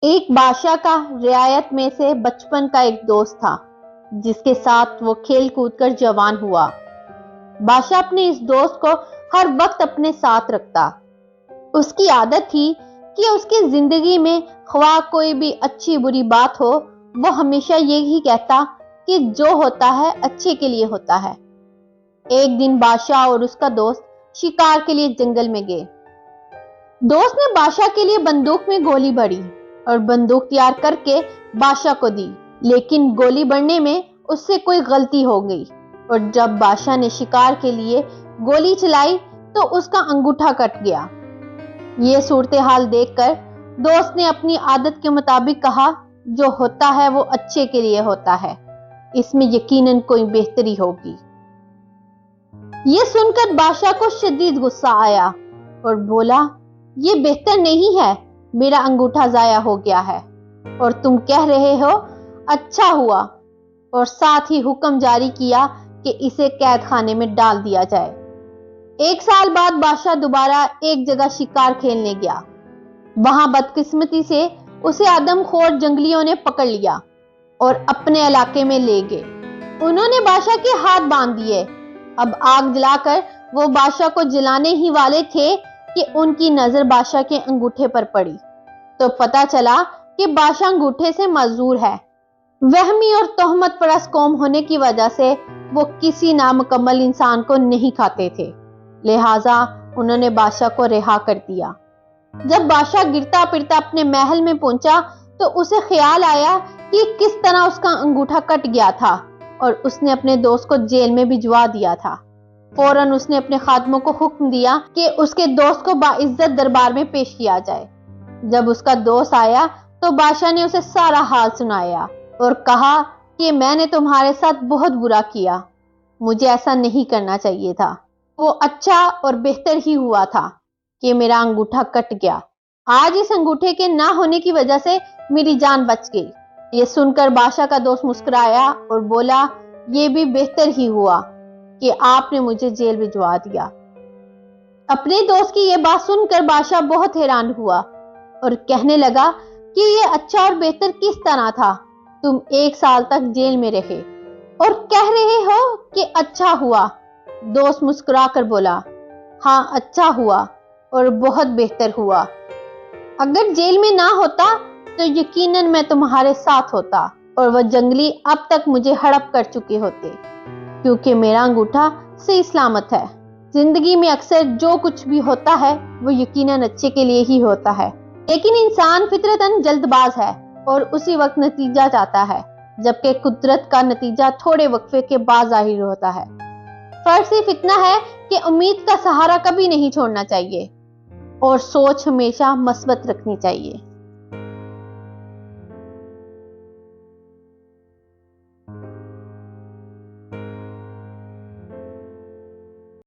ایک بادشاہ کا رعایت میں سے بچپن کا ایک دوست تھا جس کے ساتھ وہ کھیل کود کر جوان ہوا۔ بادشاہ اپنے اس دوست کو ہر وقت اپنے ساتھ رکھتا۔ اس کی عادت تھی کہ اس کی زندگی میں خواہ کوئی بھی اچھی بری بات ہو، وہ ہمیشہ یہی کہتا کہ جو ہوتا ہے اچھے کے لیے ہوتا ہے۔ ایک دن بادشاہ اور اس کا دوست شکار کے لیے جنگل میں گئے۔ دوست نے بادشاہ کے لیے بندوق میں گولی بھری اور بندوق تیار کر کے بادشاہ کو دی، لیکن گولی بھرنے میں اس سے کوئی غلطی ہو گئی اور جب بادشاہ نے شکار کے لیے گولی چلائی تو اس کا انگوٹھا کٹ گیا۔ یہ صورتحال دیکھ کر دوست نے اپنی عادت کے مطابق کہا، جو ہوتا ہے وہ اچھے کے لیے ہوتا ہے، اس میں یقیناً کوئی بہتری ہوگی۔ یہ سن کر بادشاہ کو شدید غصہ آیا اور بولا، یہ بہتر نہیں ہے، میرا انگوٹھا ضائع ہو گیا ہے اور تم کہہ رہے ہو اچھا ہوا، اور ساتھ ہی حکم جاری کیا کہ اسے قید خانے میں ڈال دیا جائے۔ ایک سال بعد بادشاہ دوبارہ ایک جگہ شکار کھیلنے گیا۔ وہاں بدقسمتی سے اسے آدم خور جنگلیوں نے پکڑ لیا اور اپنے علاقے میں لے گئے۔ انہوں نے بادشاہ کے ہاتھ باندھ دیے۔ اب آگ جلا کر وہ بادشاہ کو جلانے ہی والے تھے کہ ان کی نظر بادشاہ کے انگوٹھے پر پڑی تو پتہ چلا کہ بادشاہ انگوٹھے سے معذور ہے۔ وہمی اور تہمت پرست قوم ہونے کی وجہ سے وہ کسی نامکمل انسان کو نہیں کھاتے تھے، لہٰذا انہوں نے بادشاہ کو رہا کر دیا۔ جب بادشاہ گرتا پھرتا اپنے محل میں پہنچا تو اسے خیال آیا کہ کس طرح اس کا انگوٹھا کٹ گیا تھا اور اس نے اپنے دوست کو جیل میں بھجوا دیا تھا۔ فوراً اس نے اپنے خادموں کو حکم دیا کہ اس کے دوست کو باعزت دربار میں پیش کیا جائے۔ جب اس کا دوست آیا تو بادشاہ نے اسے سارا حال سنایا اور کہا کہ میں نے تمہارے ساتھ بہت برا کیا، مجھے ایسا نہیں کرنا چاہیے تھا۔ وہ اچھا اور بہتر ہی ہوا تھا کہ میرا انگوٹھا کٹ گیا۔ آج اس انگوٹھے کے نہ ہونے کی وجہ سے میری جان بچ گئی۔ یہ سن کر بادشاہ کا دوست مسکرایا اور بولا، یہ بھی بہتر ہی ہوا کہ آپ نے مجھے جیل بھجوا دیا۔ اپنے دوست کی یہ بات سن کر بادشاہ بہت حیران ہوا اور کہنے لگا کہ یہ اچھا اور بہتر کس طرح تھا؟ تم 1 سال تک جیل میں رہے اور کہہ رہے ہو کہ اچھا ہوا۔ دوست مسکرا کر بولا، ہاں اچھا ہوا اور بہت بہتر ہوا۔ اگر جیل میں نہ ہوتا تو یقیناً میں تمہارے ساتھ ہوتا اور وہ جنگلی اب تک مجھے ہڑپ کر چکے ہوتے، کیونکہ میرا انگوٹھا صحیح سلامت ہے۔ زندگی میں اکثر جو کچھ بھی ہوتا ہے وہ یقیناً اچھے کے لیے ہی ہوتا ہے، لیکن انسان فطرتاً جلد باز ہے اور اسی وقت نتیجہ چاہتا ہے، جبکہ قدرت کا نتیجہ تھوڑے وقفے کے بعد ظاہر ہوتا ہے۔ فرق صرف اتنا ہے کہ امید کا سہارا کبھی نہیں چھوڑنا چاہیے اور سوچ ہمیشہ مثبت رکھنی چاہیے۔